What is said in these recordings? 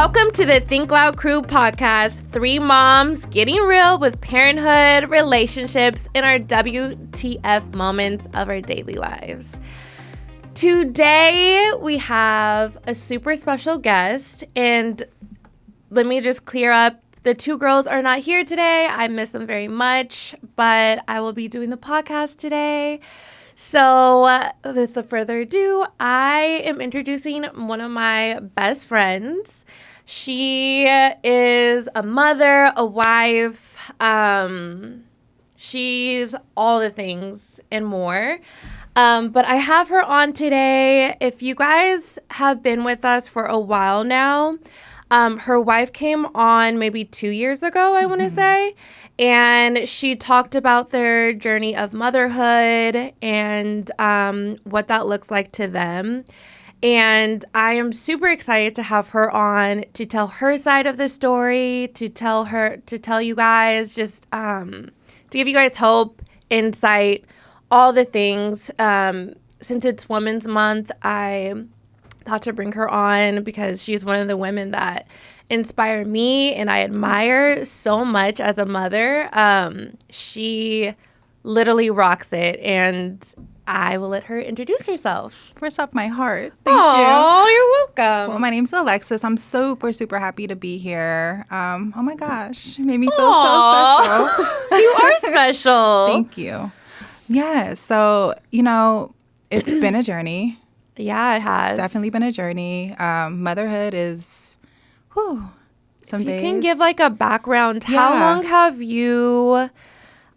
Welcome to the Think Loud Crew podcast, 3 moms getting real with parenthood, relationships, and our WTF moments of our daily lives. Today, we have a super special guest, and let me just clear up. The 2 girls are not here today. I miss them very much, but I will be doing the podcast today. So with further ado, I am introducing one of my best friends. She is a mother, a wife. She's all the things and more. But I have her on today. If you guys have been with us for a while now, her wife came on maybe 2 years ago, I want to say, and she talked about their journey of motherhood and what that looks like to them. And I am super excited to have her on to tell her side of the story, to tell you guys, just to give you guys hope, insight, all the things. Since it's Women's Month, I thought to bring her on because she's one of the women that inspire me and I admire so much as a mother. She literally rocks it, and I will let her introduce herself. First off, my heart. Thank you. Oh, you're welcome. Well, my name's Alexis. I'm super happy to be here. Oh my gosh, it made me feel so special. You are special. Thank you. Yeah, so, it's been a journey. Yeah, it has. Definitely been a journey. Motherhood is, some days. You can give like a background. Yeah. How long have you,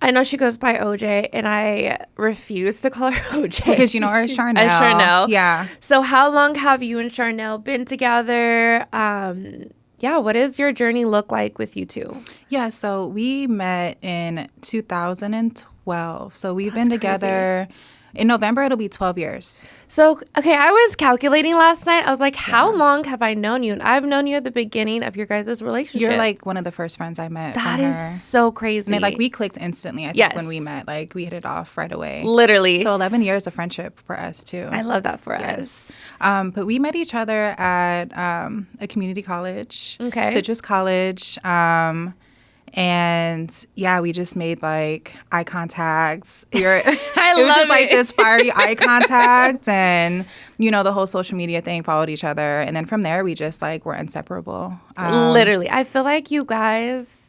I know she goes by OJ, and I refuse to call her OJ. Because you know her as Charnel. As Charnel. Yeah. So how long have you and Charnel been together? What does your journey look like with you two? Yeah, so we met in 2012. So we've been together. Crazy. In November, it'll be 12 years. So, okay, I was calculating last night. I was like, how long have I known you? And I've known you at the beginning of your guys' relationship. You're like one of the first friends I met. That is so crazy. And we clicked instantly, I think, when we met. Like, we hit it off right away. Literally. So 11 years of friendship for us, too. I love that for us. But we met each other at a community college. Okay. Citrus College. And yeah, we just made like eye contacts. It was just like this fiery eye contact, and the whole social media thing followed each other, and then from there we just like were inseparable. Literally, I feel like you guys.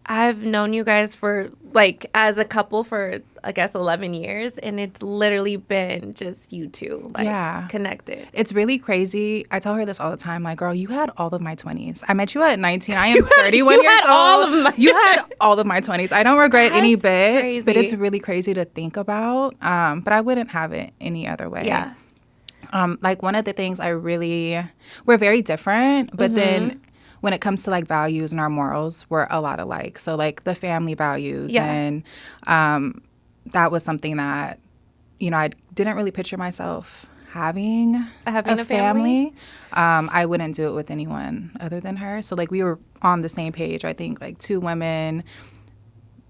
I've known you guys for like as a couple for I guess 11 years, and it's literally been just you two connected. It's really crazy. I tell her this all the time. Like, girl, you had all of my 20s. I met you at 19. I am 31 years old. You had all of my 20s. I don't regret any bit, crazy. But it's really crazy to think about. But I wouldn't have it any other way. Yeah. Like one of the things we're very different, but then when it comes to like values and our morals, we're a lot alike. So like the family values and that was something that, I didn't really picture myself having a family. I wouldn't do it with anyone other than her. So like we were on the same page, I think, like 2 women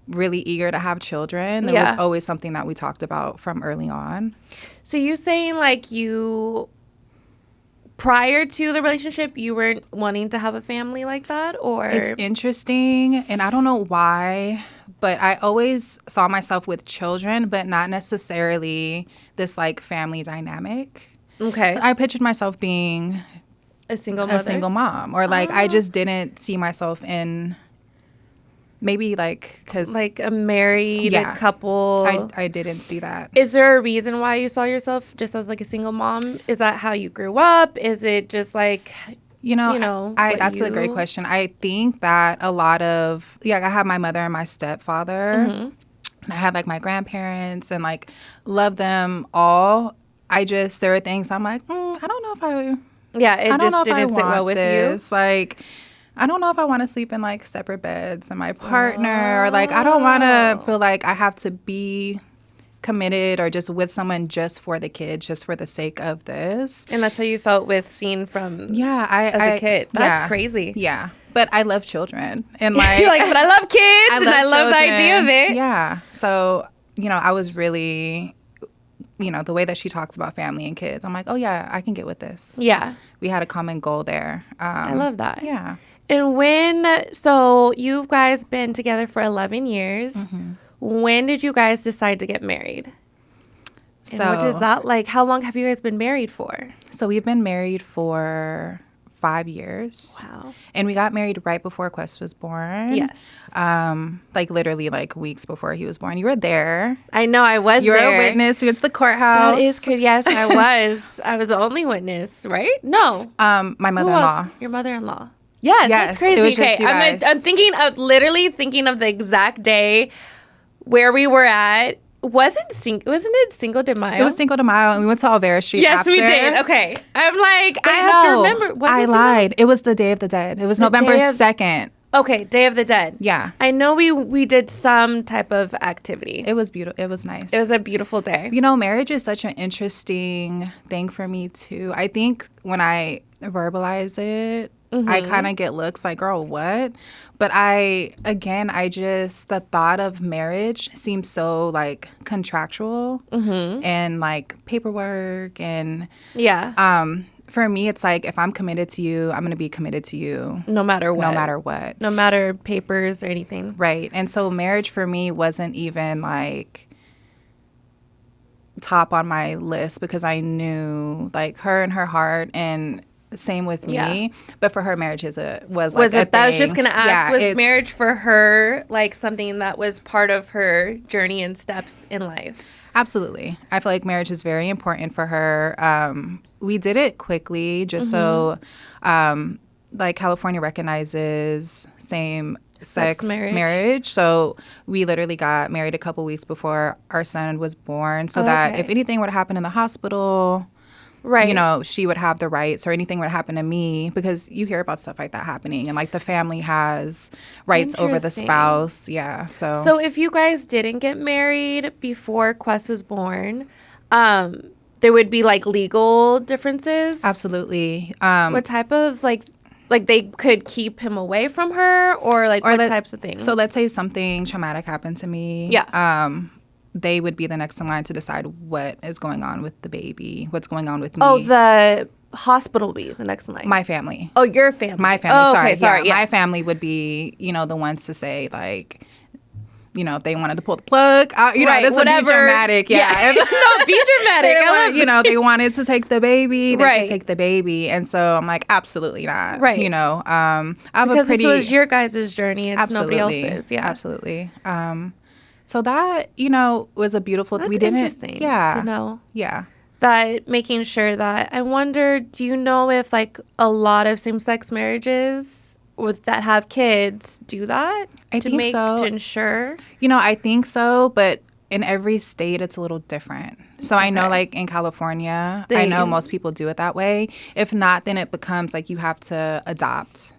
really eager to have children. It was always something that we talked about from early on. So you saying like prior to the relationship, you weren't wanting to have a family like that, or? It's interesting, and I don't know why, but I always saw myself with children, but not necessarily this like family dynamic. Okay. I pictured myself being a single mother? A single mom, or like I just didn't see myself in. Maybe like because like a married couple. I didn't see that. Is there a reason why you saw yourself just as like a single mom? Is that how you grew up? Is it just like that's a great question. I think that a lot of I had my mother and my stepfather. And I had like my grandparents and like love them all. There were things I'm like, I don't know if I just didn't sit well with this. You. Like, I don't know if I want to sleep in like separate beds and my partner, or like I don't want to feel like I have to be committed or just with someone just for the kids, just for the sake of this. And that's how you felt with seeing from as a kid. That's crazy. Yeah. But I love children. And like, you're like, but I love kids and I love the idea of it. Yeah. So, I was really the way that she talks about family and kids, I'm like, oh yeah, I can get with this. Yeah. We had a common goal there. I love that. Yeah. And so you guys been together for 11 years. Mm-hmm. When did you guys decide to get married? So and what is that like? How long have you guys been married for? So we've been married for 5 years. Wow. And we got married right before Quest was born. Yes. Like literally like weeks before he was born. You were there. I know, I was there. You were there. a witness. We went to the courthouse. That is good. Yes, I was. I was the only witness, right? No. My mother-in-law. Your mother-in-law. Yes, that's crazy. It was just you guys. I'm thinking of the exact day where we were at. Wasn't it Cinco de Mayo? It was Cinco de Mayo, and we went to Alvera Street. Yes, after. we did. Okay, I'm like, I have to remember. I lied. It was the Day of the Dead. It was November 2nd. Okay, Day of the Dead. Yeah, I know we did some type of activity. It was beautiful. It was nice. It was a beautiful day. Marriage is such an interesting thing for me too. I think when I verbalize it, mm-hmm. I kind of get looks like, girl, what? But the thought of marriage seems so like contractual mm-hmm. and like paperwork and for me, it's like if I'm committed to you, I'm going to be committed to you. No matter what. No matter papers or anything. Right. And so marriage for me wasn't even like top on my list because I knew like her and her heart and same with me. Yeah. But for her, marriage was like a thing. I was just going to ask, was marriage for her like something that was part of her journey and steps in life? Absolutely. I feel like marriage is very important for her. We did it quickly just mm-hmm. so like California recognizes same-sex marriage. So we literally got married a couple weeks before our son was born so that if anything would happen in the hospital, right, she would have the rights or anything would happen to me because you hear about stuff like that happening and like the family has rights over the spouse. Yeah. So if you guys didn't get married before Quest was born, there would be like legal differences? Absolutely. What type of like they could keep him away from her or what types of things? So let's say something traumatic happened to me. Yeah. They would be the next in line to decide what is going on with the baby, what's going on with me. Oh, the hospital would be the next in line. My family. Oh, your family. My family. Oh, sorry. Okay, sorry. Yeah. My family would be, the ones to say like, if they wanted to pull the plug, right, this would be dramatic. Yeah. No, be dramatic. They wanted to take the baby. They could take the baby. And so I'm like, absolutely not. Right. Because this was your guys' journey. It's absolutely, nobody else's. Yeah. Absolutely. So that, was a beautiful thing. That's interesting. Yeah. Yeah. That making sure that, I wonder, do you know if like a lot of same-sex marriages that have kids do that? I think so. To ensure? I think so, but in every state it's a little different. So I know like in California, I know most people do it that way. If not, then it becomes like you have to adopt.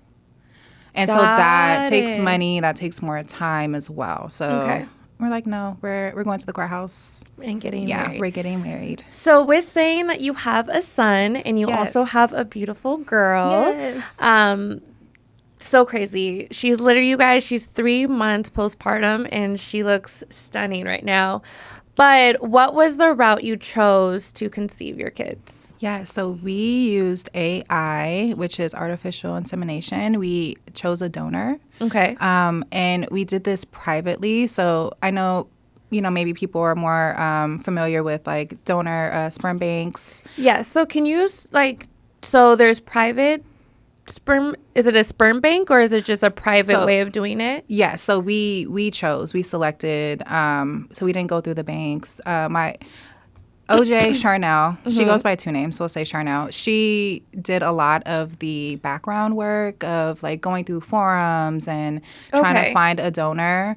And so that takes money, that takes more time as well. So we're like, no, we're going to the courthouse. And getting married. Yeah, we're getting married. So with saying that you have a son and you also have a beautiful girl. Yes. So crazy. She's literally, you guys, she's 3 months postpartum and she looks stunning right now. But what was the route you chose to conceive your kids? Yeah, so we used AI, which is artificial insemination. We chose a donor. Okay. And we did this privately. So I know, maybe people are more familiar with like donor sperm banks. Yeah. So can you so there's private sperm, is it a sperm bank or is it just a private way of doing it? Yeah, so we selected, so we didn't go through the banks. My OJ Charnel, she goes by 2 names, so we'll say Charnel. She did a lot of the background work of like going through forums and trying to find a donor.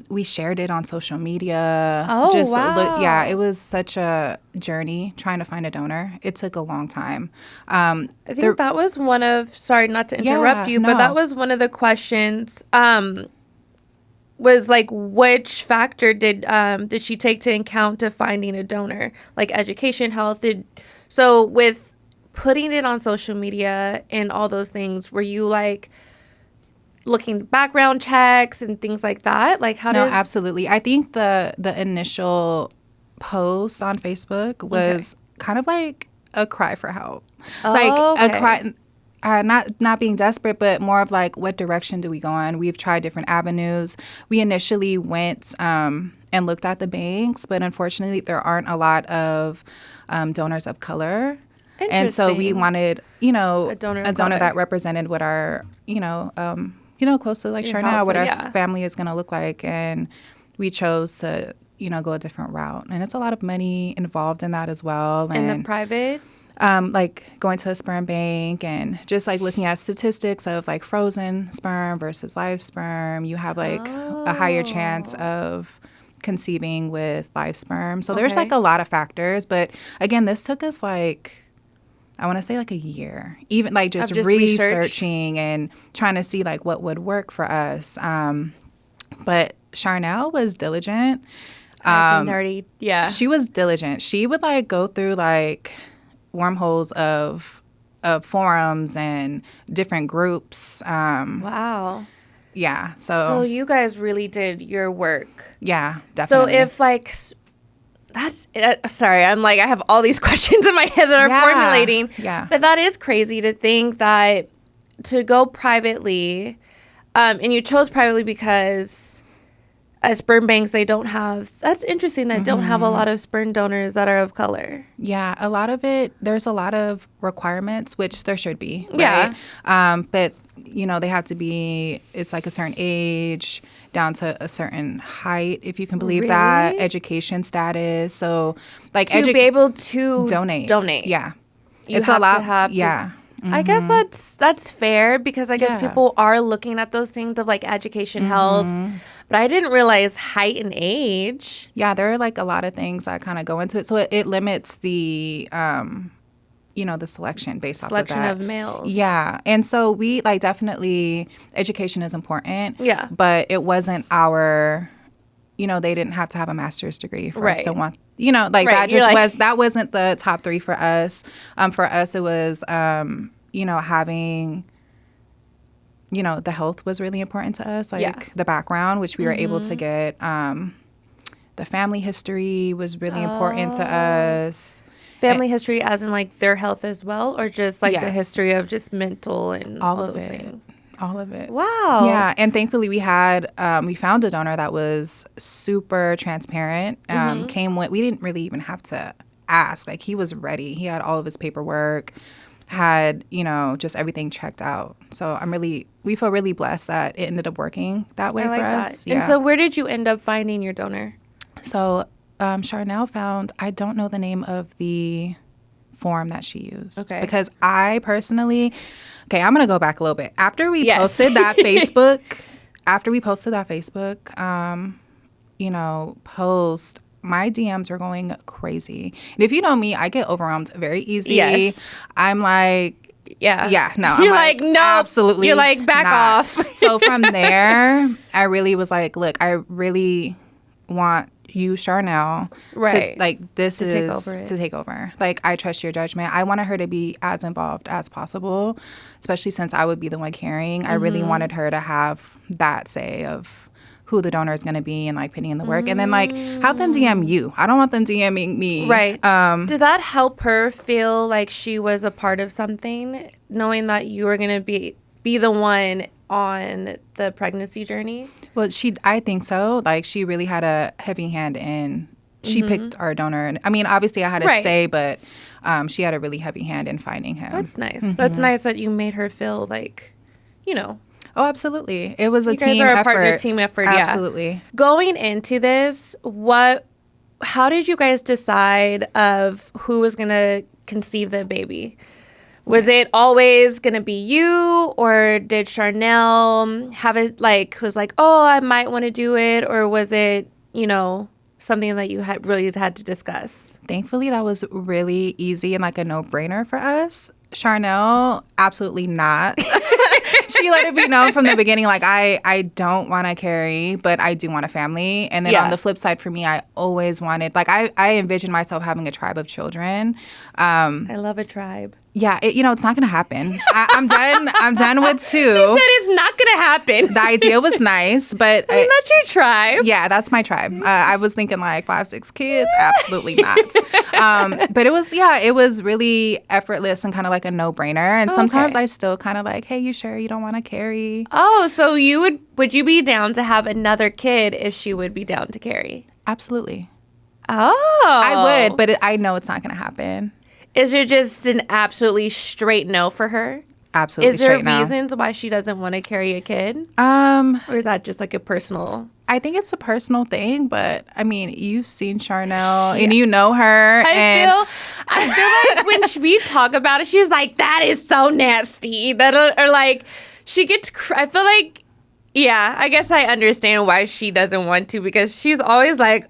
We shared it on social media. Oh, wow. Yeah, it was such a journey trying to find a donor. It took a long time. I think that was one of, sorry not to interrupt you, but that was one of the questions, was like, which factor did she take to account to finding a donor? Like education, health. So with putting it on social media and all those things, were you like looking background checks and things like that? Like how No, absolutely. I think the initial post on Facebook was kind of like a cry for help. Oh, like okay. a cry, not being desperate, but more of like, what direction do we go in? We've tried different avenues. We initially went and looked at the banks, but unfortunately there aren't a lot of donors of color. And so we wanted, a donor that represented what our, close to like Shanan, what our family is going to look like. And we chose to, go a different route. And it's a lot of money involved in that as well. And in the private? Like going to a sperm bank and just like looking at statistics of like frozen sperm versus live sperm. You have like a higher chance of conceiving with live sperm. So there's like a lot of factors. But again, this took us like, I want to say like a year, even like just researching and trying to see like what would work for us. But Charnel was diligent. She was diligent. She would like go through like wormholes of forums and different groups. Wow. Yeah. So you guys really did your work. Yeah, definitely. So if like, that's, sorry, I'm like, I have all these questions in my head that are formulating. Yeah. But that is crazy to think that to go privately, and you chose privately because sperm banks, they don't have, that's interesting, that don't have a lot of sperm donors that are of color. Yeah, a lot of it, there's a lot of requirements, which there should be, right? But, they have to be, it's like a certain age, down to a certain height, if you can believe that, education status. So, like, to be able to donate. Yeah. It's a lot. I guess that's fair, because I guess people are looking at those things of like education, health. But I didn't realize height and age. Yeah, there are like a lot of things that kind of go into it. So it limits the, the selection based off of that. Selection of males. Yeah. And so we like definitely, education is important. Yeah. But it wasn't our, they didn't have to have a master's degree for us to want, that just that wasn't the top three for us. For us, it was, having, the health was really important to us, like the background, which we were able to get. The family history was really important to us. Family history as in like their health as well, or just like the history of just mental and all of it? Things? All of it. Wow. Yeah. And thankfully we had, we found a donor that was super transparent. We didn't really even have to ask. Like, he was ready. He had all of his paperwork, had, just everything checked out. So we feel really blessed that it ended up working that way for us. Yeah. And so where did you end up finding your donor? So Charnel found, I don't know the name of the form that she used. Okay. Because I personally, I'm going to go back a little bit. After we posted that Facebook, post, my DMs were going crazy. And if you know me, I get overwhelmed very easy. Yes. I'm like, no. You're like, no, absolutely. You're like, back off. So from there, I really was like, look, I really want you, Charnel, to take over. Like, I trust your judgment. I wanted her to be as involved as possible, especially since I would be the one carrying. I really wanted her to have that say of who the donor is going to be and like putting in the work, and then like have them DM you. I don't want them DMing me. Right. Did that help her feel like she was a part of something, knowing that you were going to be the one on the pregnancy journey? Well, I think so. Like, she really had a heavy hand in, she picked our donor. And I mean, obviously I had a say, but she had a really heavy hand in finding him. That's nice. That's nice that you made her feel like, Oh, absolutely. It was a team effort. You guys are a partner team effort, Absolutely. Going into this, how did you guys decide of who was going to conceive the baby? Was it always going to be you, or did Charnel have it was like, oh, I might want to do it, or was it, something that you had to discuss? Thankfully, that was really easy and like a no-brainer for us. Charnel, absolutely not. She let it be known from the beginning, like, I don't want to carry, but I do want a family. And then on the flip side for me, I always wanted, like, I envisioned myself having a tribe of children. I love a tribe. Yeah, it's not going to happen. I'm done. I'm done with 2. She said it's not going to happen. The idea was nice, but that's your tribe. Yeah, that's my tribe. I was thinking like 5, 6 kids. Absolutely not. But it was really effortless and kind of like a no-brainer. And sometimes I still kind of like, hey, you sure you don't want to carry? Oh, so would you be down to have another kid if she would be down to carry? Absolutely. Oh. I would, but I know it's not going to happen. Is it just an absolutely straight no for her? Absolutely straight no. Is there reasons why she doesn't want to carry a kid? Or is that just like a personal? I think it's a personal thing, but I mean, you've seen Charnel and you know her. I feel like when we talk about it, she's like, "That is so nasty." Or like, she gets. I feel like. Yeah, I guess I understand why she doesn't want to, because she's always like,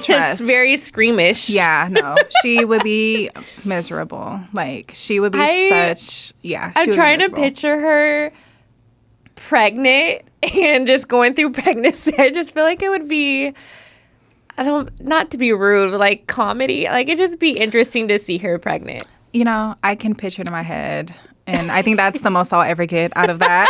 just very squeamish. Yeah, no, she would be miserable. Like, she would be I'm trying to picture her pregnant and just going through pregnancy. I just feel like it would be, not to be rude, but like comedy. Like, it'd just be interesting to see her pregnant. I can picture it in my head. And I think that's the most I'll ever get out of that.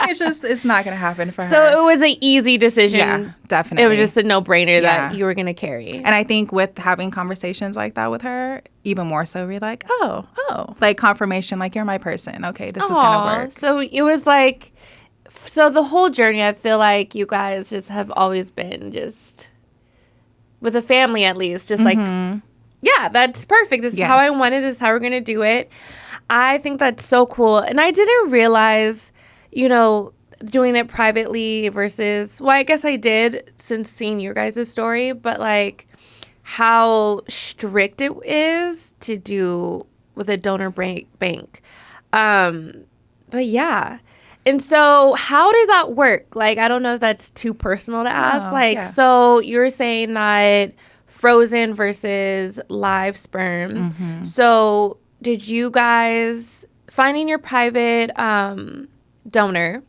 It's not going to happen for her. So it was an easy decision. Yeah, definitely. It was just a no-brainer that you were going to carry. And I think with having conversations like that with her, even more so, we're like, oh, like confirmation, like, you're my person. Okay, this is going to work. So it was like, the whole journey, I feel like you guys just have always been just, with a family at least, just like, yeah, that's perfect. This is how I wanted. This is how we're going to do it. I think that's so cool. And I didn't realize, doing it privately versus, well, I guess I did since seeing your guys' story, but like how strict it is to do with a donor bank. But yeah. And so how does that work? Like, I don't know if that's too personal to ask. So you're saying that frozen versus live sperm. So did you guys, finding your private donor,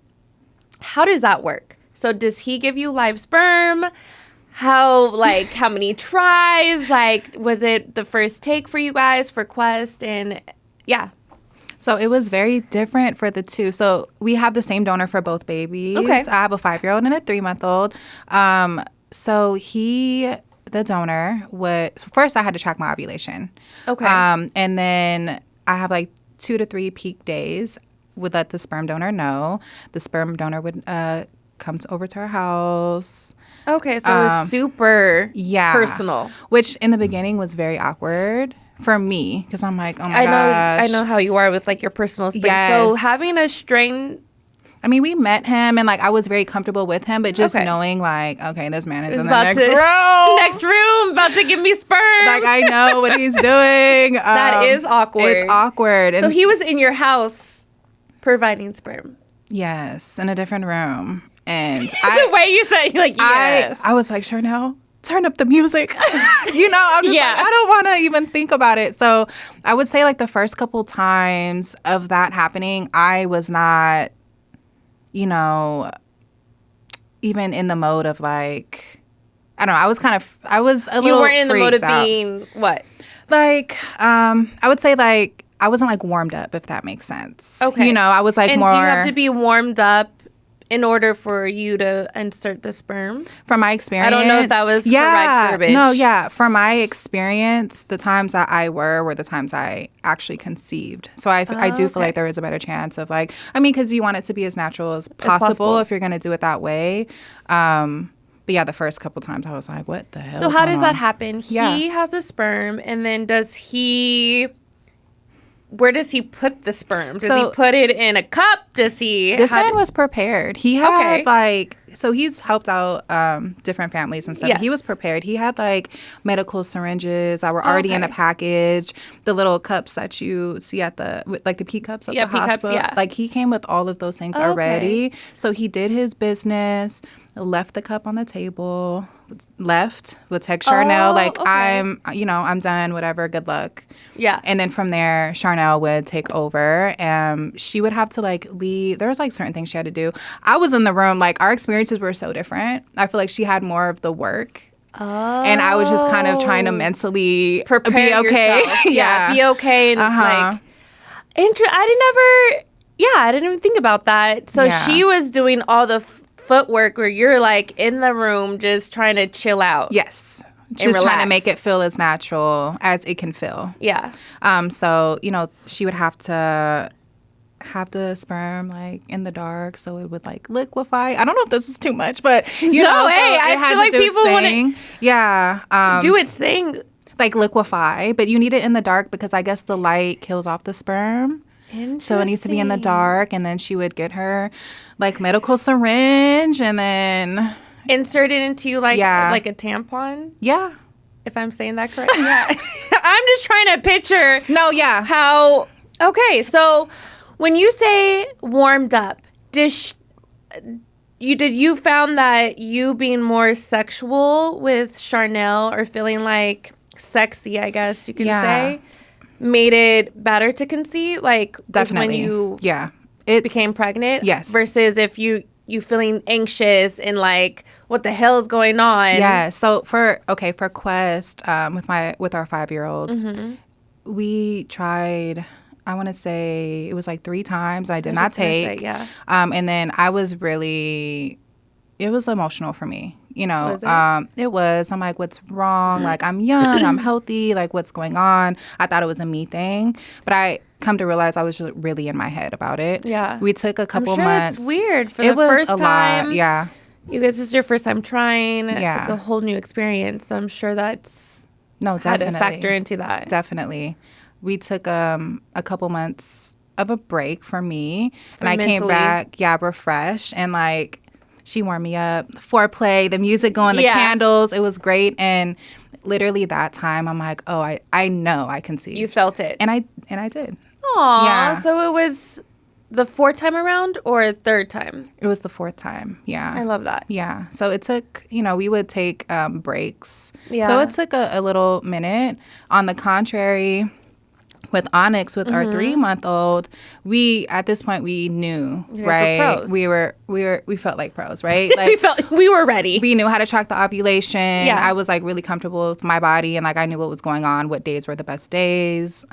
how does that work? So does he give you live sperm? How many tries? Like, was it the first take for you guys for Quest? And yeah. So it was very different for the 2. So we have the same donor for both babies. Okay. I have a 5-year-old and a 3-month-old. So the donor first I had to track my ovulation. Okay. And then I have like 2 to 3 peak days. Would let the sperm donor know. The sperm donor would come over to our house. Okay, so it was super personal. Which in the beginning was very awkward for me, because I'm like, oh my gosh. I know how you are with like your personal space. Yes. So having a strain. I mean, we met him and like I was very comfortable with him, but just knowing like, okay, this man is in the next room. Next room, about to give me sperm. Like, I know what he's doing. That is awkward. It's awkward. So he was in your house providing sperm. Yes, in a different room. And the way you said, you're like, yes. I was like, sure, now turn up the music. I'm just like, I don't want to even think about it. So I would say like the first couple times of that happening, I was not, even in the mode of like, I don't know. I was a little. You weren't in the mode of out. Being what? Like, I would say like, I wasn't like warmed up, if that makes sense. Okay. I was like more. And do you have to be warmed up in order for you to insert the sperm? From my experience. I don't know if that was correct verbiage. No, yeah. From my experience, the times that I were the times I actually conceived. So I do feel like there is a better chance of like, I mean, because you want it to be as natural as possible if you're going to do it that way. But yeah, the first couple times I was like, what the hell? So how does that happen? He has a sperm, and then where does he put the sperm? Does he put it in a cup? This man was prepared. He had so he's helped out different families and stuff. Yes. He was prepared. He had like medical syringes that were already in the package. The little cups that you see at the pee cups at the hospital. Like he came with all of those things already. So he did his business, left the cup on the table, would text Charnel I'm done, whatever, good luck. Yeah. And then from there, Charnel would take over, and she would have to like leave. There was like certain things she had to do. I was in the room, like our experiences were so different. I feel like she had more of the work Oh. And I was just kind of trying to mentally prepare be okay. yourself. Yeah, be okay. And like, I didn't even think about that. So she was doing all the footwork where you're like in the room just trying to chill out. Yes. Just trying to make it feel as natural as it can feel. Yeah. So, she would have to have the sperm like in the dark so it would like liquefy. I don't know if this is too much, but I feel like people want to do its thing, like liquefy, but you need it in the dark because I guess the light kills off the sperm. So it needs to be in the dark. And then she would get her like medical syringe and then insert it into you like a tampon. Yeah. If I'm saying that correctly. Yeah. I'm just trying to picture. No, yeah. How. Okay, so when you say warmed up, did you found that you being more sexual with Charnel or feeling like sexy, I guess you could say, made it better to conceive? Like definitely when you became pregnant? Yes. Versus if you feeling anxious and like what the hell is going on? Yeah. So for Quest, with our 5-year-olds, we tried, I want to say it was like 3 times. I did not take. And then it was emotional for me. Was it? It was. I'm like, what's wrong? Like, I'm young, I'm healthy. Like, what's going on? I thought it was a me thing, but I come to realize I was really in my head about it. Yeah. We took a couple I'm sure months. It's weird for the first time. Lot. Yeah. You guys, this is your first time trying. Yeah. It's a whole new experience. So I'm sure that's definitely had to factor into that. Definitely. We took a couple months of a break for me, and I came back, refreshed, and like she warmed me up, foreplay, the music going, the candles. It was great, and literally that time, I'm like, oh, I know I conceived. You felt it, and I did. Aww. Yeah. So it was the 4th time around or 3rd time? It was the 4th time. Yeah. I love that. Yeah. So it took, we would take breaks. Yeah. So it took a little minute. On the contrary, with Onyx, with our 3-month-old, at this point we knew, right? We felt like pros, right? Like we were ready. We knew how to track the ovulation. Yeah. I was like really comfortable with my body, and like I knew what was going on, what days were the best days.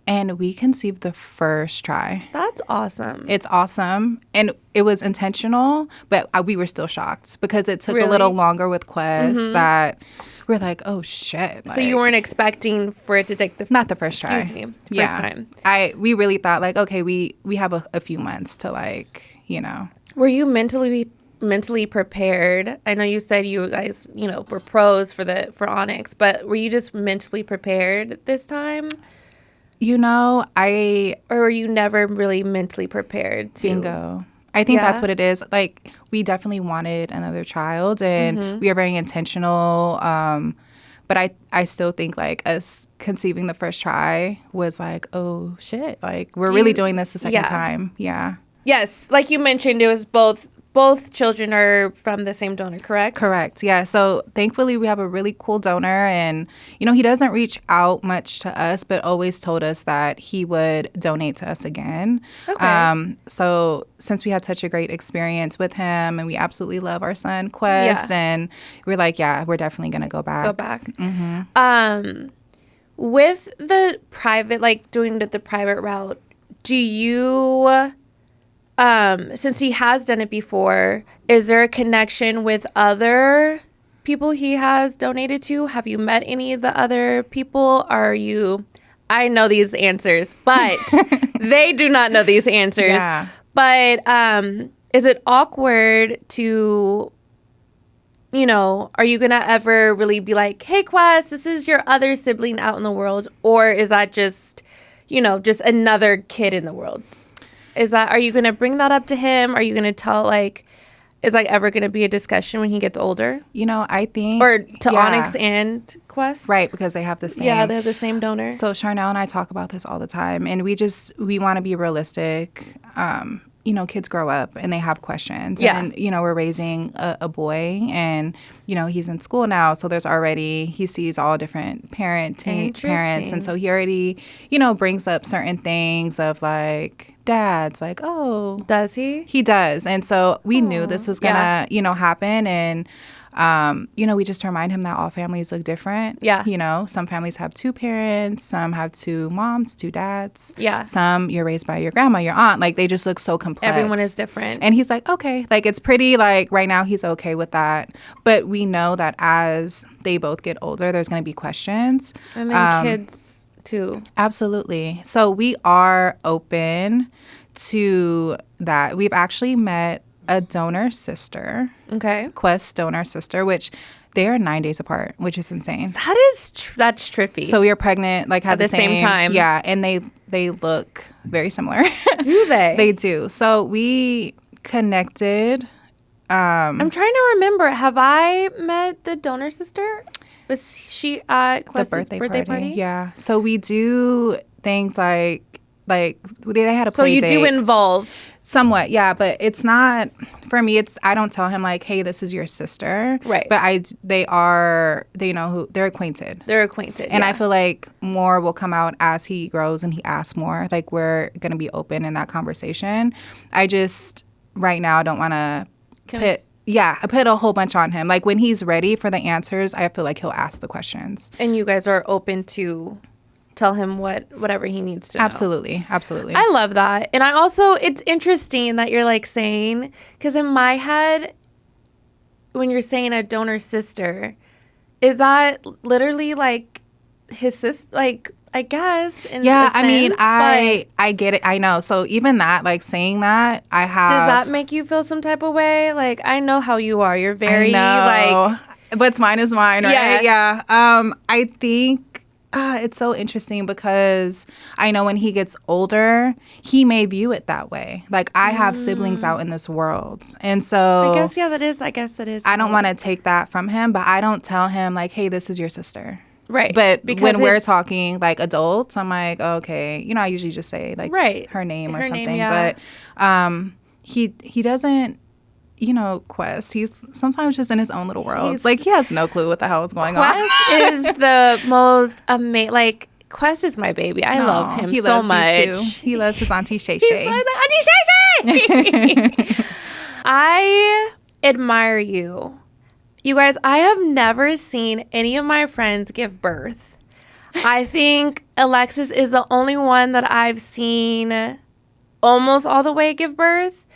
And we conceived the first try. That's awesome. It's awesome. And it was intentional, but we were still shocked because it took a little longer with Quest that we're like, oh, shit. So you weren't expecting for it to take not the first try. Excuse me. First time. We really thought like, okay, we have a few months to like, Were you mentally prepared? I know you said you guys, were pros for Onyx, but were you just mentally prepared this time? Or were you never really mentally prepared to? Bingo. I think that's what it is. Like, we definitely wanted another child, and we are very intentional. But I still think, like, us conceiving the first try was like, oh, shit. Like, we're really doing this the second time. Yeah. Yes. Like you mentioned, it was both children are from the same donor, correct? Correct. Yeah. So thankfully we have a really cool donor, and he doesn't reach out much to us, but always told us that he would donate to us again. Okay. So since we had such a great experience with him, and we absolutely love our son Quest, and we're like, we're definitely gonna go back. With the private, like doing the private route, do you? Since he has done it before, is there a connection with other people he has donated to? Have you met any of the other people? I know these answers, but they do not know these answers. Yeah. But is it awkward to, are you going to ever really be like, hey, Quest, this is your other sibling out in the world? Or is that just, just another kid in the world? Are you going to bring that up to him? Are you going to tell, like, is like ever going to be a discussion when he gets older? I think. Or to Onyx and Quest? Right, because they have the same. Yeah, they have the same donor. So Charnel and I talk about this all the time, and we want to be realistic. Kids grow up and they have questions. Yeah. And, we're raising a boy, and, he's in school now. So he sees all different parents. And so he already, brings up certain things of like dads. Like, oh. Does he? He does. And so we knew this was going to, you know, happen. And, you know, we just remind him that all families look different. Yeah. You know, some families have 2 parents. Some have 2 moms, 2 dads. Yeah. Some you're raised by your grandma, your aunt. Like, they just look so complex. Everyone is different. And he's like, okay. Like, it's pretty, like, right now he's okay with that. But we know that as they both get older, there's going to be questions. And then kids, too. Absolutely. So we are open to that. We've actually met a donor sister. Okay. Quest donor sister, which they are 9 days apart, which is insane. That's trippy. So we were pregnant, like, had at the same time. Yeah, and they look very similar. Do they? They do. So we connected. I'm trying to remember. Have I met the donor sister? Was she at Quest's birthday party? Yeah. So we do things like they had a play date. So you do involve somewhat, yeah, but it's not for me. It's I don't tell him like, hey, this is your sister, right? But they know who they're acquainted. And I feel like more will come out as he grows and he asks more. Like, we're gonna be open in that conversation. I just right now don't want to I put a whole bunch on him. Like, when he's ready for the answers, I feel like he'll ask the questions. And you guys are open to tell him whatever he needs to know. Absolutely. I love that. And I also, it's interesting that you're like saying, because in my head, when you're saying a donor sister, is that literally like his sister? Like, I guess. Yeah, I mean, I get it. I know. So even that, like, saying that, I have. Does that make you feel some type of way? Like, I know how you are. You're very like. What's mine is mine, right? Yeah. I think it's so interesting because I know when he gets older, he may view it that way. Like, I have siblings out in this world, and so I guess that is. I don't want to take that from him, but I don't tell him like, hey, this is your sister. Right. But when we're talking like adults, I'm like, okay, you know, I usually just say like her name or something. But he doesn't, you know, Quest. He's sometimes just in his own little world. Like, he has no clue what the hell is going on. Quest is the most amazing. Like, Quest is my baby. I love him so much. You too. He loves his Auntie Shay Shay. He's like, Auntie Shay Shay! I admire you. You guys, I have never seen any of my friends give birth. I think Alexis is the only one that I've seen almost all the way give birth.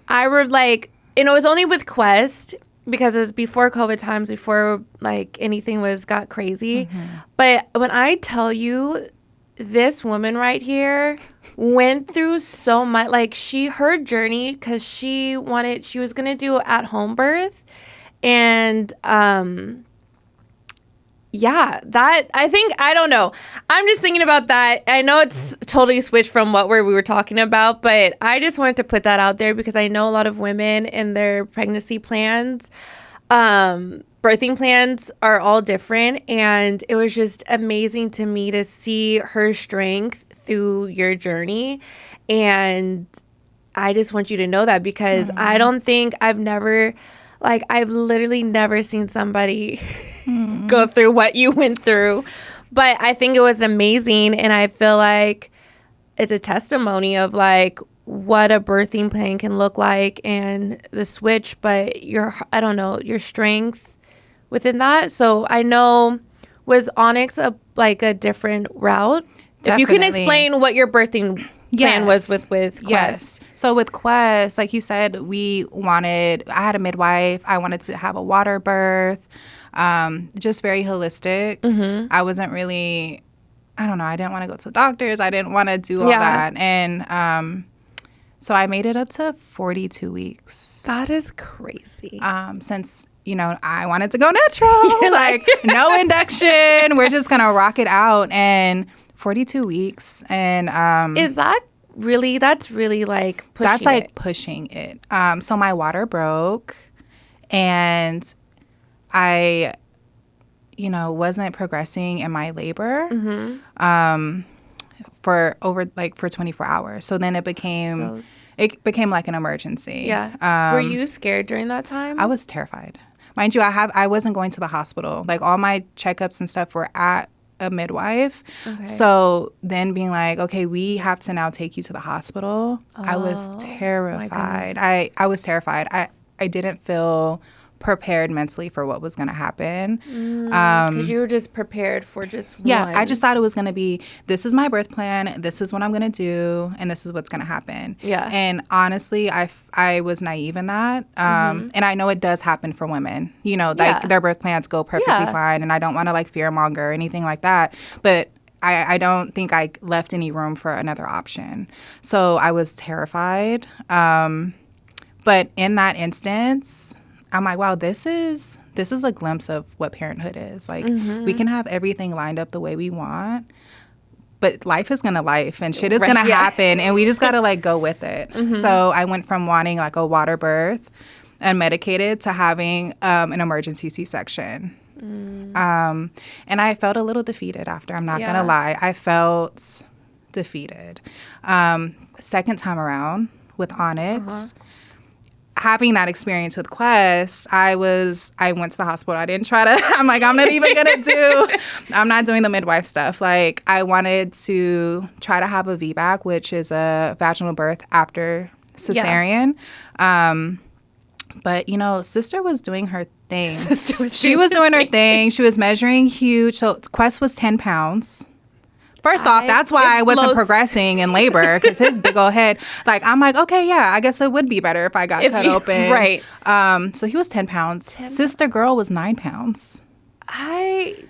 I were like, and it was only with Quest because it was before COVID times, before like anything got crazy. Mm-hmm. But when I tell you, this woman right here went through so much. Like, her journey, because she was going to do at-home birth. And, that, I don't know. I'm just thinking about that. I know it's totally switched from what we were talking about, but I just wanted to put that out there because I know a lot of women in their pregnancy plans, birthing plans are all different. And it was just amazing to me to see her strength through your journey. And I just want you to know that because I don't think I've literally never seen somebody go through what you went through. But I think it was amazing. And I feel like it's a testimony of like what a birthing plan can look like and the switch, but your strength within that. So I know, was Onyx a different route? Definitely. If you can explain what your birthing plan was with Quest. Yes. So with Quest, like you said, I had a midwife. I wanted to have a water birth, just very holistic. Mm-hmm. I wasn't really, I don't know, I didn't want to go to the doctors. I didn't want to do all that. And so I made it up to 42 weeks. That is crazy. Since, you know, I wanted to go natural. You're like, no induction. We're just going to rock it out. And 42 weeks. And that's really like pushing that's like it. Pushing it. So my water broke and I, you know, wasn't progressing in my labor for 24 hours. So then it became like an emergency. Yeah. Were you scared during that time? I was terrified. Mind you, I wasn't going to the hospital. Like, all my checkups and stuff were at a midwife. Okay. So then being like, okay, we have to now take you to the hospital. I was Oh, terrified. my I was terrified. I didn't feel prepared mentally for what was going to happen. Because you were just prepared for just one. I just thought it was going to be, this is my birth plan, this is what I'm going to do, and this is what's going to happen. Yeah. And honestly, I was naive in that. And I know it does happen for women. You know, like their birth plans go perfectly fine, and I don't want to like fearmonger or anything like that. But I don't think I left any room for another option. So I was terrified. But in that instance, I'm like, wow, this is a glimpse of what parenthood is. Like, we can have everything lined up the way we want, but life is gonna life and shit is gonna happen, and we just gotta like go with it. So I went from wanting like a water birth and medicated to having an emergency C-section. And I felt a little defeated after. I'm not gonna lie, I felt defeated. Second time around with Onyx. Having that experience with Quest, I went to the hospital. I didn't try to, I'm like, I'm not even going to I'm not doing the midwife stuff. Like, I wanted to try to have a VBAC, which is a vaginal birth after cesarean. But, you know, sister was doing her thing. She was doing her thing. She was measuring huge. So Quest was 10 pounds. First off, that's why I wasn't progressing in labor, because his big old head. Like, I'm like, okay, yeah, I guess it would be better if I got cut open. Right. So he was 10 pounds. Sister girl was 9 pounds.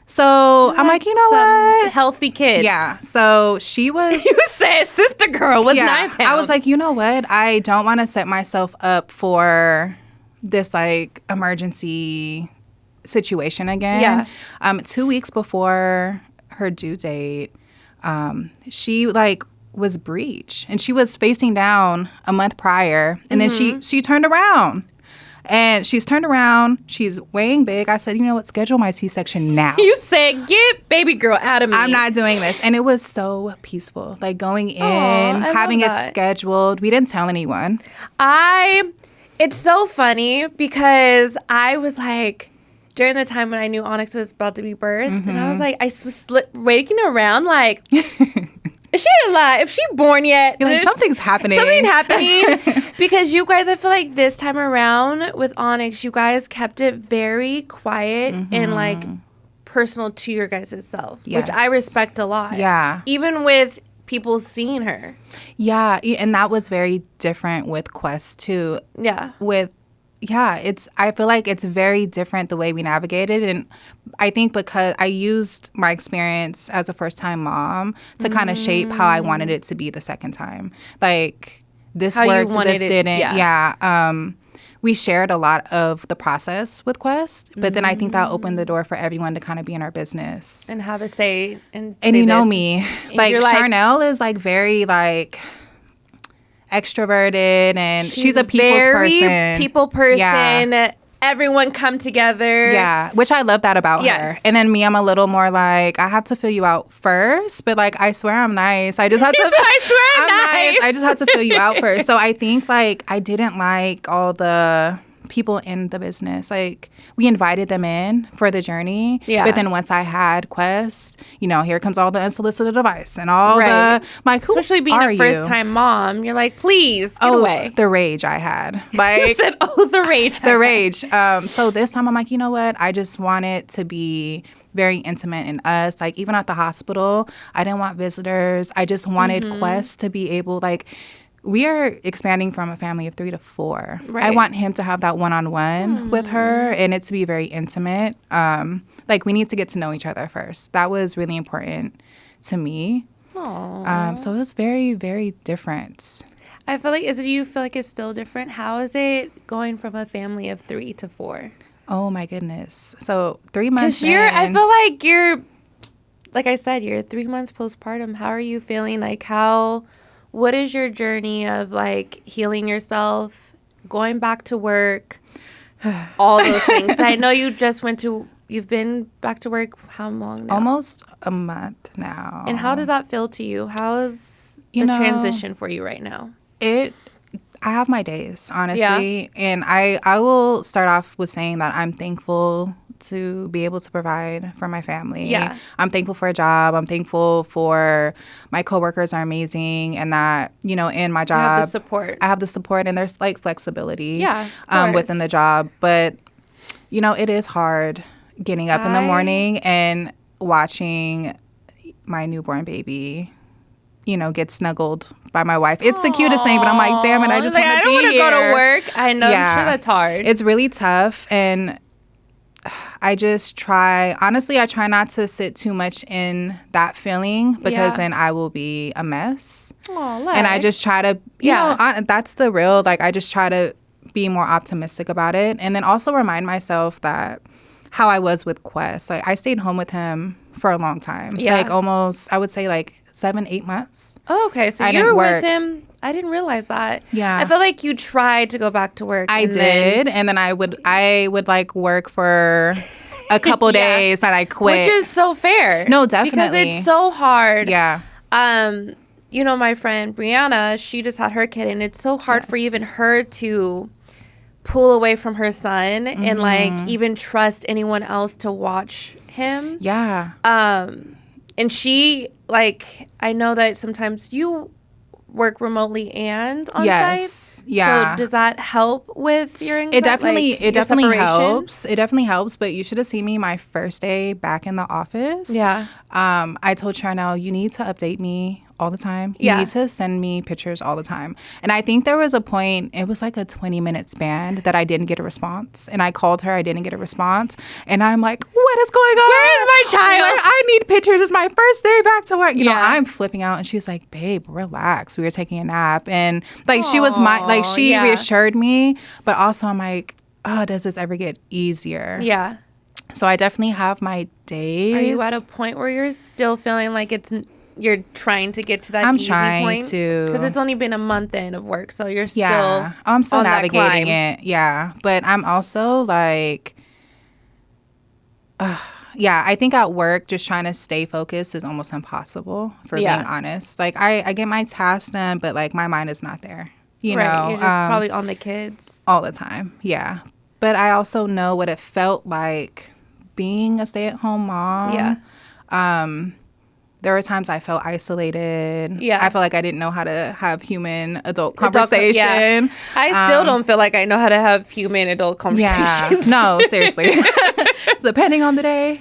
So I'm like, you know what? Healthy kids. Yeah. So she was. You said sister girl was 9 pounds. I was like, you know what? I don't want to set myself up for this like emergency situation again. 2 weeks before her due date, she like was breech, and she was facing down a month prior, and then she turned around, and she's turned around. She's weighing big. I said, you know what? Schedule my C-section now. You said, get baby girl out of me. I'm not doing this. And it was so peaceful. Like going in, having it scheduled. We didn't tell anyone. It's so funny because I was like, during the time when I knew Onyx was about to be birthed, and I was like, I was waiting around like, is she alive? If she born yet? You're like, something's happening. Something happening. Because you guys, I feel like this time around with Onyx, you guys kept it very quiet and like personal to your guys' self, which I respect a lot. Yeah. Even with people seeing her. Yeah. And that was very different with Quest too. Yeah. I feel like it's very different the way we navigated. And I think because I used my experience as a first-time mom to kind of shape how I wanted it to be the second time. Like, this how worked, this didn't. We shared a lot of the process with Quest, but then I think that opened the door for everyone to kind of be in our business. And have a say. And you know me. Like, Charnel is, like, very, like, extroverted, and she's a people person. Yeah. Everyone come together. Yeah, which I love that about her. And then me, I'm a little more like, I have to fill you out first, but like, I swear I'm nice. I just have to. I swear I'm nice. I just have to fill you out first. So I think like I didn't like all the people in the business. Like, we invited them in for the journey. Yeah. But then once I had Quest, you know, here comes all the unsolicited advice and all the, like, who especially being a first-time mom, you're like, please, get away. The rage I had. Like, you said, the rage. The rage. So this time I'm like, you know what? I just want it to be very intimate in us. Like, even at the hospital, I didn't want visitors. I just wanted Quest to be able, like, we are expanding from a family of 3 to 4. Right. I want him to have that one-on-one with her, and it to be very intimate. Like, we need to get to know each other first. That was really important to me. So it was very, very different. I feel like, do you feel like it's still different? How is it going from a family of 3 to 4? Oh, my goodness. So 3 months in. I feel like you're, like I said, you're 3 months postpartum. How are you feeling? Like, what is your journey of, like, healing yourself, going back to work, all those things? I know you've been back to work how long now? Almost a month now. And how does that feel to you? How is the transition for you right now? I have my days, honestly. Yeah. And I will start off with saying that I'm thankful to be able to provide for my family. Yeah. I'm thankful for a job. I'm thankful for my coworkers are amazing, and that, in my job, You have the support. I have the support, and there's like flexibility Yeah, within the job. But, it is hard getting up in the morning and watching my newborn baby, get snuggled by my wife. It's the cutest thing, but I'm like, damn it, I just want to be here. I don't want to go to work. I know, I'm sure that's hard. It's really tough, and I just try not to sit too much in that feeling, because then I will be a mess. And I just try to, that's the real, like, I just try to be more optimistic about it. And then also remind myself that how I was with Quest. Like, I stayed home with him for a long time. Like, almost, I would say, like 7-8 months. Oh, okay. So you were with him. I didn't realize that. Yeah. I felt like you tried to go back to work. I did. And then I would like work for a couple days and I quit. Which is so fair. No, definitely. Because it's so hard. Yeah. My friend Brianna, she just had her kid, and it's so hard for even her to pull away from her son and like even trust anyone else to watch him. Yeah. And she, like, I know that sometimes you work remotely and on site. Yeah. So does that help with your anxiety? It definitely helps. It definitely helps. But you should have seen me my first day back in the office. Yeah. I told Chanel, you need to update me all the time. You need to send me pictures all the time. And I think there was a point, it was like a 20-minute span that I didn't get a response. And I called her, I didn't get a response. And I'm like, what is going on? Where is my child? Like, I need pictures. It's my first day back to work. I'm flipping out. And she's like, babe, relax. We were taking a nap. And like, she was she reassured me. But also I'm like, oh, does this ever get easier? Yeah. So I definitely have my days. Are you at a point where you're still feeling like you're trying to get to that easy point? I'm trying to. Because it's only been a month in of work, so you're still I'm still on navigating it. Yeah. But I'm also like, I think at work, just trying to stay focused is almost impossible, for being honest. Like, I get my tasks done, but like my mind is not there. You know? You're just probably on the kids. All the time. Yeah. But I also know what it felt like being a stay-at-home mom. Yeah. There were times I felt isolated. Yeah. I felt like I didn't know how to have human adult conversation. I still don't feel like I know how to have human adult conversations. No, seriously. Depending on the day.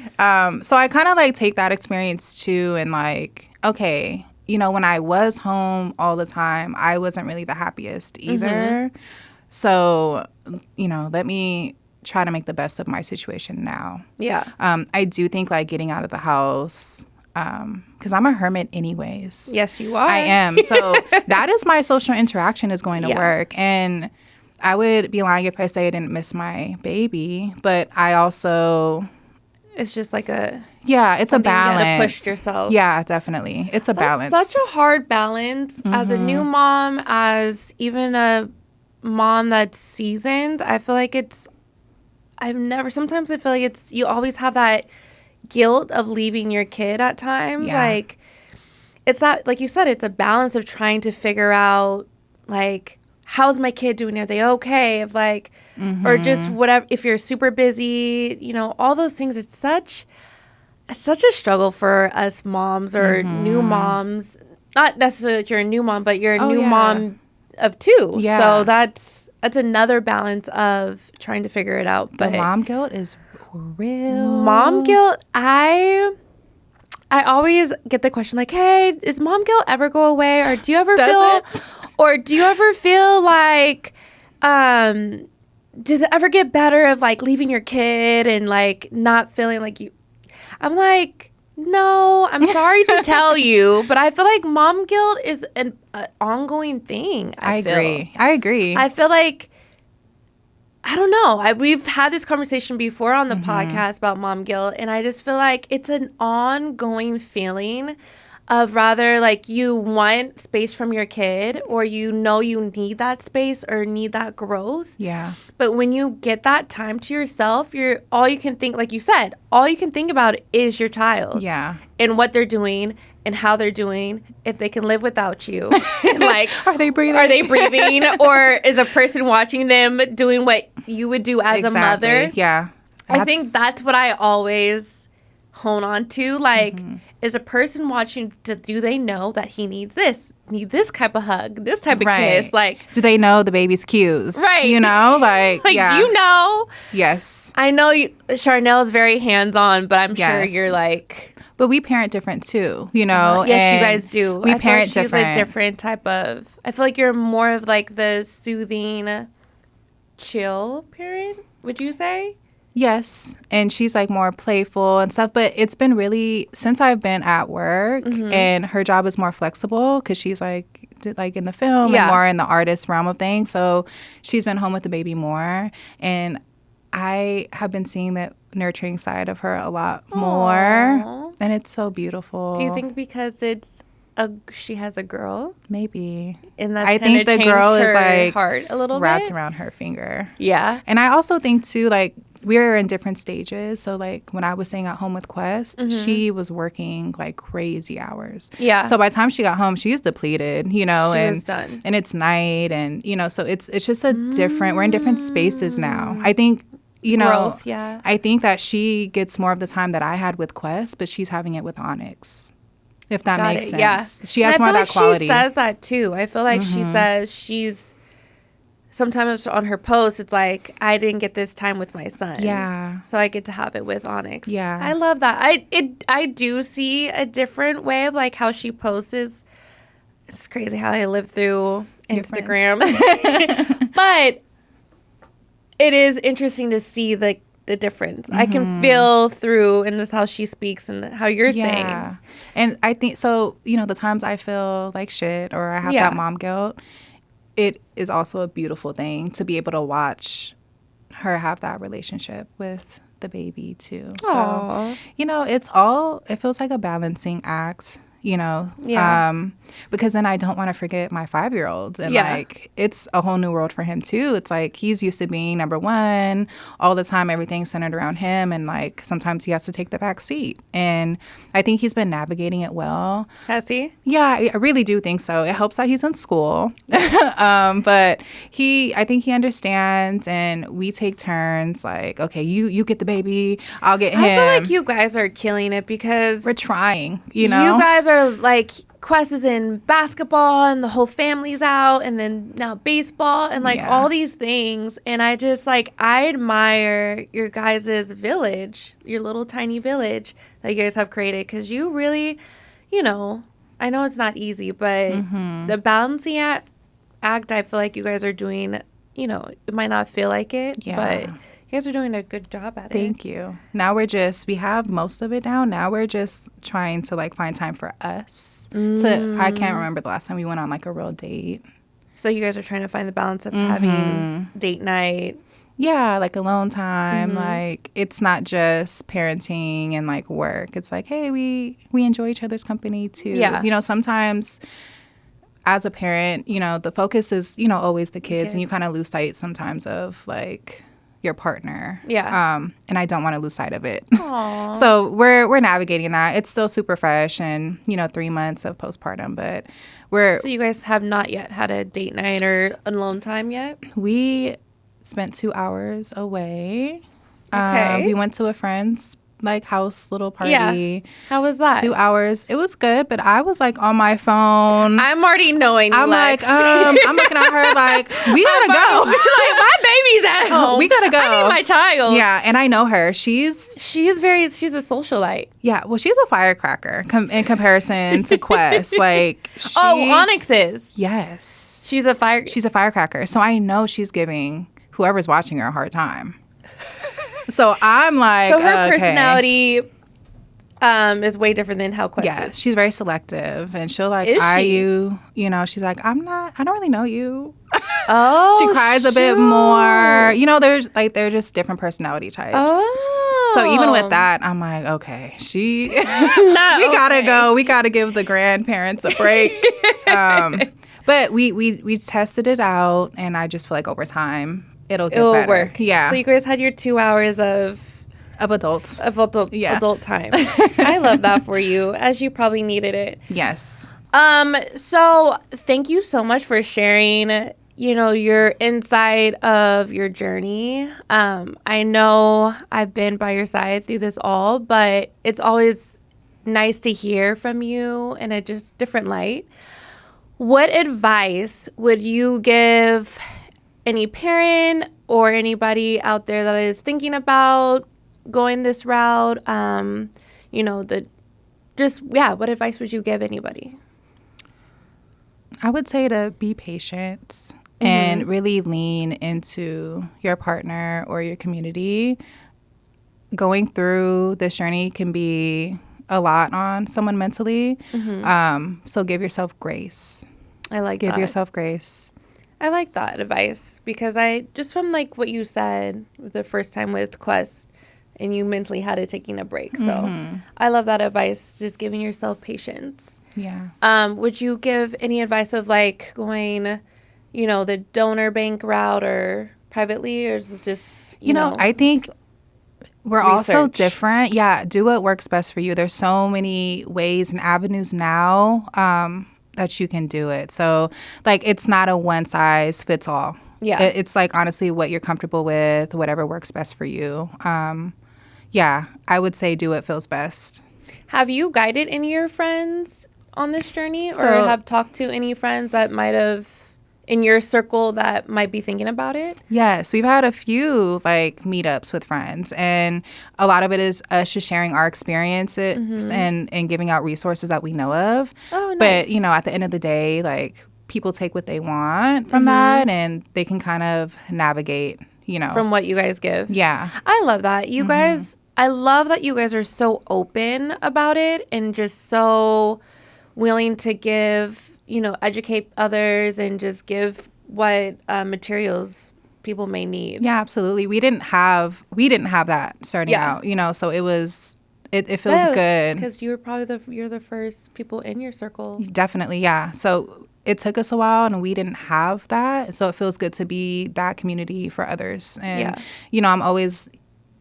So I kind of like take that experience too, and like, okay, when I was home all the time, I wasn't really the happiest either. So, let me try to make the best of my situation now. Yeah. I do think like getting out of the house, because I'm a hermit anyways. Yes, you are. I am. So that is my social interaction is going to work. And I would be lying if I say I didn't miss my baby, but I also... It's just like a... Yeah, it's a balance. You gotta push yourself. Yeah, definitely. It's a balance. Such a hard balance as a new mom, as even a mom that's seasoned. I feel like sometimes I feel like you always have that guilt of leaving your kid at times. Yeah. Like, it's not, like you said, it's a balance of trying to figure out, like, how's my kid doing? Are they okay? If like, or just whatever, if you're super busy, all those things. It's such a struggle for us moms or new moms. Not necessarily that you're a new mom, but you're a new mom of two. Yeah. So that's another balance of trying to figure it out. But the mom guilt is real. Mom guilt, I always get the question like, hey, is mom guilt ever go away? Or do you ever feel like, does it ever get better of like leaving your kid and like not feeling like you? I'm like, no, I'm sorry to tell you, but I feel like mom guilt is an ongoing thing. I agree. I feel like, I don't know. We've had this conversation before on the podcast about mom guilt, and I just feel like it's an ongoing feeling of rather like you want space from your kid, or you need that space or need that growth. Yeah. But when you get that time to yourself, all you can think, like you said, all you can think about is your child. Yeah. And what they're doing and how they're doing, if they can live without you. And like, Are they breathing? Or is a person watching them doing what you would do as a mother? Yeah. I think that's what I always hone on to. Like, is a person watching, do they know that he needs this type of hug, this type of kiss? Like, do they know the baby's cues? Right. You know, like, like, yeah. you know? Yes. I know Charnel's very hands-on, but I'm sure you're like... But we parent different too, you know? Yes, you guys do. We parent different. She's a different type of... I feel like you're more of like the soothing, chill parent, would you say? Yes, and she's like more playful and stuff, but it's been really, since I've been at work and her job is more flexible because she's like in the film and more in the artist realm of things, so she's been home with the baby more, and I have been seeing the nurturing side of her a lot more, and it's so beautiful. Do you think because she has a girl? Maybe. And that's I think the girl is like heart a little wrapped bit? around her finger. Yeah. And I also think too, like, we're in different stages. So, like, when I was staying at home with Quest, she was working, like, crazy hours. Yeah. So, by the time she got home, she was depleted, you know. She and was done. And it's night. And, you know, so it's just a different... We're in different spaces now. I think, you know... Growth, yeah. I think that she gets more of the time that I had with Quest, but she's having it with Onyx. If that makes sense. Yeah. She has more of that quality. She says that, too. I feel like she says she's... Sometimes on her posts, it's like, I didn't get this time with my son. Yeah. So I get to have it with Onyx. Yeah. I love that. I do see a different way of, like, how she posts. It's crazy how I live through Instagram. But it is interesting to see the difference. I can feel through and just how she speaks and how you're saying. And I think, so, you know, the times I feel like shit or I have that mom guilt, it is also a beautiful thing to be able to watch her have that relationship with the baby too. Aww. So, you know, it feels like a balancing act, you know, because then I don't want to forget my 5-year-old. And like, it's a whole new world for him too. It's like, he's used to being number one all the time. Everything's centered around him. And like, sometimes he has to take the back seat. And I think he's been navigating it well. Has he? Yeah, I really do think so. It helps that he's in school. But I think he understands, and we take turns. Like, okay, you get the baby, I'll get him. I feel like you guys are killing it because we're trying, you know? You guys are like, Quest is in basketball and the whole family's out, and then now baseball and like all these things. And I just like, I admire your guys' village, your little tiny village that you guys have created, because you really, you know, I know it's not easy, but the balancing act, I feel like you guys are doing, you know, it might not feel like it, but you guys are doing a good job at it. Thank you. Now we have most of it down. Now we're just trying to like find time for us. I can't remember the last time we went on like a real date. So you guys are trying to find the balance of having date night. Yeah, like alone time. Like, it's not just parenting and like work. It's like, hey, we enjoy each other's company too. Yeah. You know, sometimes as a parent, you know, the focus is, you know, always the kids. And you kind of lose sight sometimes of like your partner. Yeah. And I don't want to lose sight of it. Aww. So we're navigating that. It's still super fresh and, you know, 3 months of postpartum, but So you guys have not yet had a date night or alone time yet? We spent 2 hours away. Okay. We went to a friend's like house little party. Yeah. How was that? 2 hours. It was good, but I was like on my phone. I'm already knowing. I'm Lex. like, I'm looking at her like, we gotta go. Like, my baby's at home. We gotta go. I need my child. Yeah, and I know her. She's a socialite. Yeah, well, she's a firecracker in comparison to Quest. Like, Onyx is. Yes, she's a firecracker. So I know she's giving whoever's watching her a hard time. So I'm like, so her personality is way different than how Quest is. She's very selective, and she'll like eye you. You know, she's like, I don't really know you. Oh, she cries a bit more. You know, they're just different personality types. Oh. So even with that, I'm like, okay, we gotta go. We gotta give the grandparents a break. But we tested it out, and I just feel like over time it'll better. Work. Yeah. So you guys had your 2 hours of adult time. I love that for you, as you probably needed it. Yes. So thank you so much for sharing your insight of your journey. I know I've been by your side through this all, but it's always nice to hear from you in a just different light. What advice would you give any parent or anybody out there that is thinking about going this route? What advice would you give anybody? I would say to be patient and really lean into your partner or your community. Going through this journey can be a lot on someone mentally. So give yourself grace. Give yourself grace. I like that advice because I just from like what you said the first time with Quest and you mentally had it taking a break. So I love that advice, just giving yourself patience. Yeah. Would you give any advice of like going, the donor bank route or privately, or is it just, I think we're all so different. Yeah. Do what works best for you. There's so many ways and avenues now that you can do it. So like, it's not a one size fits all. Yeah. It's like honestly what you're comfortable with, whatever works best for you. Yeah, I would say do what feels best. Have you guided any of your friends on this journey or have talked to any friends that might have in your circle that might be thinking about it? Yes, we've had a few like meetups with friends, and a lot of it is us just sharing our experiences and giving out resources that we know of. Oh, nice. But, at the end of the day, like people take what they want from that and they can kind of navigate, from what you guys give. Yeah. I love that. You guys, I love that you guys are so open about it and just so willing to give, educate others and just give what materials people may need. Yeah, absolutely. We didn't have that starting out, so it was, it feels good. Because you were probably you're the first people in your circle. Definitely, yeah. So it took us a while and we didn't have that. So it feels good to be that community for others. And, I'm always,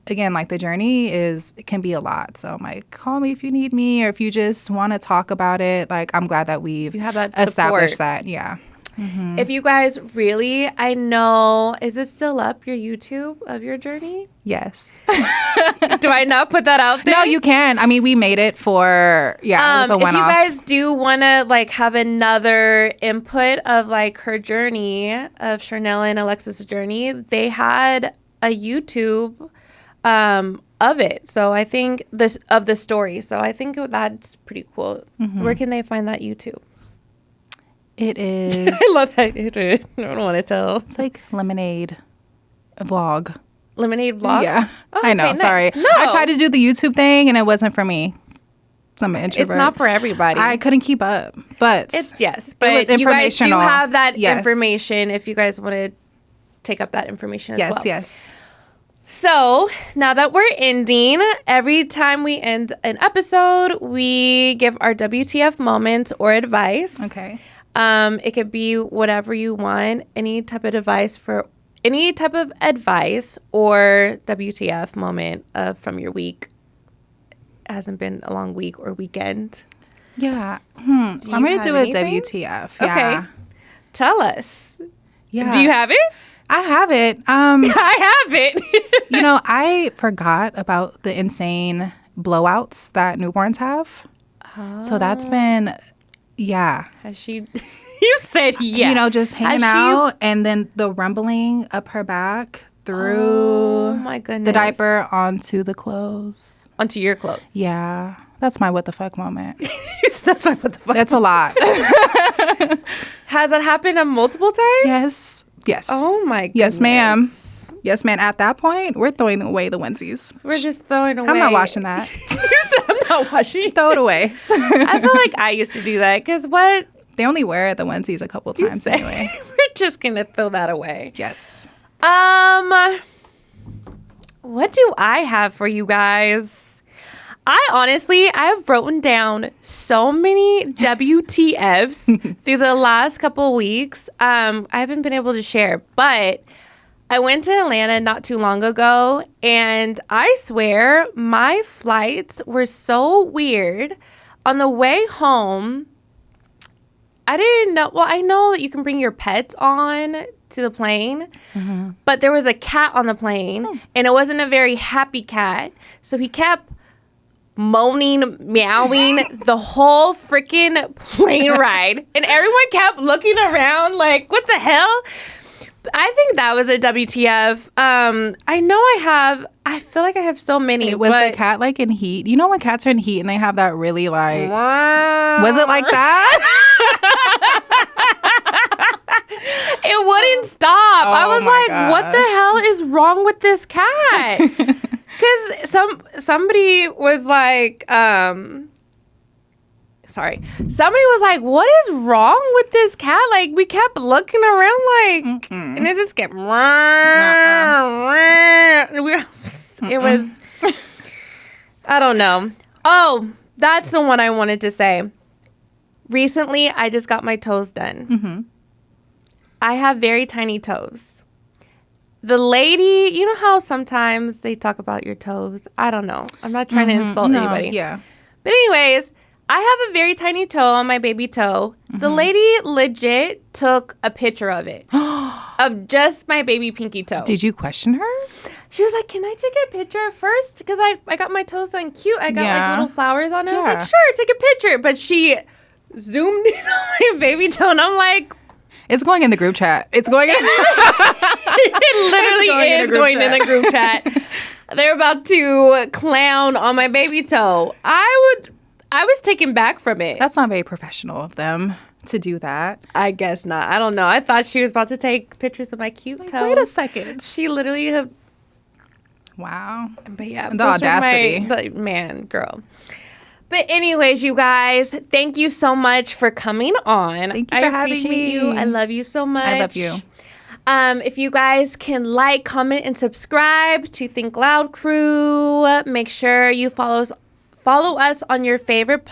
again, like the journey it can be a lot. So I'm like, call me if you need me or if you just want to talk about it. Like, I'm glad that we've established that. Yeah. If you guys really, I know, is it still up, your YouTube of your journey? Yes. Do I not put that out there? No, you can. I mean, we made it for, it was a one-off. If you guys do want to like have another input of like her journey of Chanel and Alexis' journey, they had a YouTube of it. So I think of the story. So I think that's pretty cool. Where can they find that YouTube? It is. I love that. I don't want to tell. It's like Lemonade vlog. Lemonade vlog? Yeah. Oh, I know. nice. Sorry. No. I tried to do the YouTube thing and it wasn't for me. I'm an introvert. It's not for everybody. I couldn't keep up. But but it was informational. You guys do have that information if you guys want to take up that information as well. Yes. So now that we're ending, every time we end an episode, we give our WTF moment or advice. Okay. It could be whatever you want, any type of advice or WTF moment from your week. It hasn't been a long week or weekend. Yeah. I'm going to do a WTF. Yeah. Okay. Tell us. Yeah. Do you have it? I have it. I have it. I forgot about the insane blowouts that newborns have. Oh. So that's been, Has she? You said yeah. Just hanging out and then the rumbling up her back through oh, my goodness. The diaper onto the clothes. Onto your clothes. Yeah. That's my what the fuck moment. That's my what the fuck. That's a lot. Has that happened multiple times? Yes. Oh my goodness. Yes, ma'am. Yes, ma'am. At that point, we're throwing away the onesies. We're just throwing away. I'm not washing that. You said I'm not washing. Throw it away. I feel like I used to do that because what? They only wear the onesies a couple times anyway. We're just going to throw that away. Yes. What do I have for you guys? I have written down so many WTFs through the last couple weeks. I haven't been able to share, but I went to Atlanta not too long ago, and I swear my flights were so weird. On the way home, I didn't know. Well, I know that you can bring your pets on to the plane, but there was a cat on the plane, and it wasn't a very happy cat. So he kept moaning, meowing the whole freaking plane ride, and everyone kept looking around like, what the hell? I think that was a WTF. I know I feel like I have so many. Was the cat like in heat? You know when cats are in heat and they have that really like... Was it like that? It wouldn't stop. I was like, gosh. What the hell is wrong with this cat? Because somebody was like, somebody was like, what is wrong with this cat? Like, we kept looking around like, and it just kept, it was, I don't know. Oh, that's the one I wanted to say. Recently, I just got my toes done. I have very tiny toes. The lady, you know how sometimes they talk about your toes? I don't know. I'm not trying to insult anybody. Yeah. But anyways, I have a very tiny toe on my baby toe. The lady legit took a picture of it. Of just my baby pinky toe. Did you question her? She was like, can I take a picture first? Because I got my toes done cute. I got like little flowers on it. I was like, sure, take a picture. But she zoomed in on my baby toe, and I'm like... It's going in the group chat. It's going in... It literally is going in the group chat. They're about to clown on my baby toe. I was taken back from it. That's not very professional of them to do that. I guess not. I don't know. I thought she was about to take pictures of my cute toe. Wait a second. She literally... Wow. But yeah. The audacity. Man, girl. But anyways, you guys, thank you so much for coming on. Thank you for having me. I appreciate you. I love you so much. I love you. If you guys can like, comment, and subscribe to Think Loud Crew, make sure you follow us on your favorite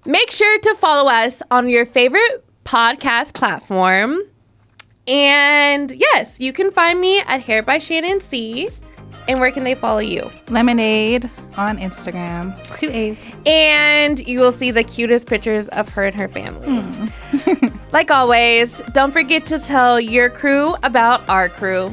Make sure to follow us on your favorite podcast platform. And yes, you can find me at Hair by Shanan C. And where can they follow you? Lemonade on Instagram. 2 A's. And you will see the cutest pictures of her and her family. Like always, don't forget to tell your crew about our crew.